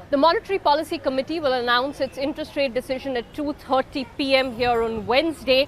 The Monetary Policy Committee will announce its interest rate decision at 2:30 p.m. here on Wednesday.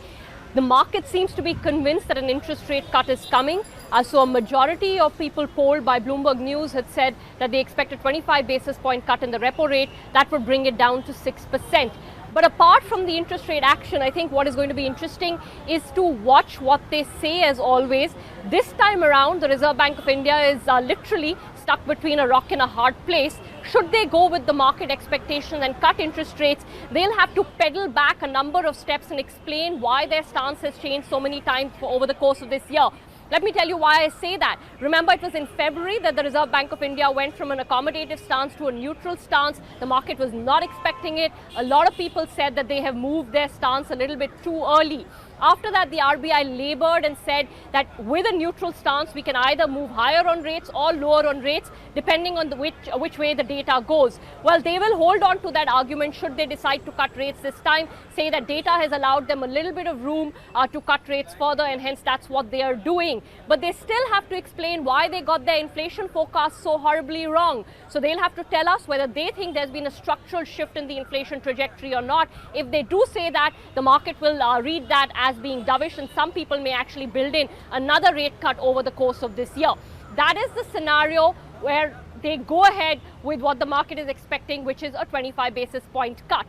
The market seems to be convinced that an interest rate cut is coming. So a majority of people polled by Bloomberg News had said that they expect a 25 basis point cut in the repo rate. That would bring it down to 6%. But apart from the interest rate action, I think what is going to be interesting is to watch what they say as always. This time around, the Reserve Bank of India is literally stuck between a rock and a hard place. Should they go with the market expectations and cut interest rates, they'll have to pedal back a number of steps and explain why their stance has changed so many times over the course of this year. Let me tell you why I say that. Remember, it was in February that the Reserve Bank of India went from an accommodative stance to a neutral stance. The market was not expecting it. A lot of people said that they have moved their stance a little bit too early. After that, the RBI labored and said that with a neutral stance, we can either move higher on rates or lower on rates, depending on which way the data goes. Well, they will hold on to that argument should they decide to cut rates this time, say that data has allowed them a little bit of room to cut rates further, and hence that's what they are doing. But they still have to explain why they got their inflation forecast so horribly wrong. So they'll have to tell us whether they think there's been a structural shift in the inflation trajectory or not. If they do say that, the market will read that as being dovish, and some people may actually build in another rate cut over the course of this year. That is the scenario where they go ahead with what the market is expecting, which is a 25 basis point cut.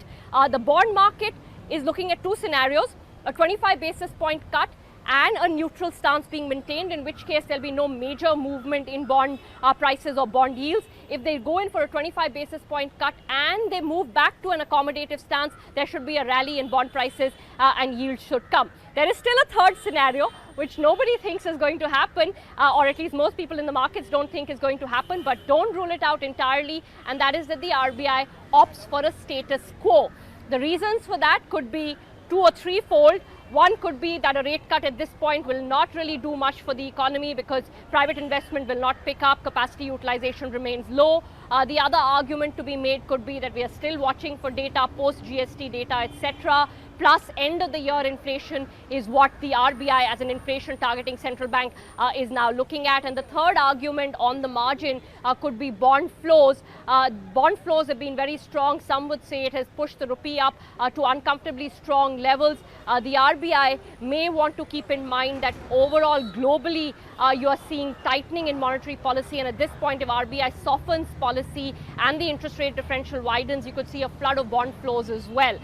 The bond market is looking at two scenarios: a 25 basis point cut and a neutral stance being maintained, in which case there'll be no major movement in bond prices or bond yields. If they go in for a 25 basis point cut and they move back to an accommodative stance, there should be a rally in bond prices and yields should come. There is still a third scenario, which nobody thinks is going to happen, or at least most people in the markets don't think is going to happen, but don't rule it out entirely, and that is that the RBI opts for a status quo. The reasons for that could be two or threefold. One could be that a rate cut at this point will not really do much for the economy because private investment will not pick up, capacity utilization remains low. The other argument to be made could be that we are still watching for data, post-GST data, etc. Plus, end of the year inflation is what the RBI as an inflation targeting central bank is now looking at. And the third argument on the margin could be bond flows. Bond flows have been very strong. Some would say it has pushed the rupee up to uncomfortably strong levels. The RBI may want to keep in mind that overall globally you are seeing tightening in monetary policy, and at this point if RBI softens policy and the interest rate differential widens, you could see a flood of bond flows as well.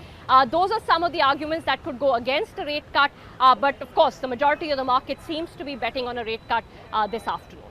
Those are some of the arguments that could go against a rate cut, but of course the majority of the market seems to be betting on a rate cut this afternoon.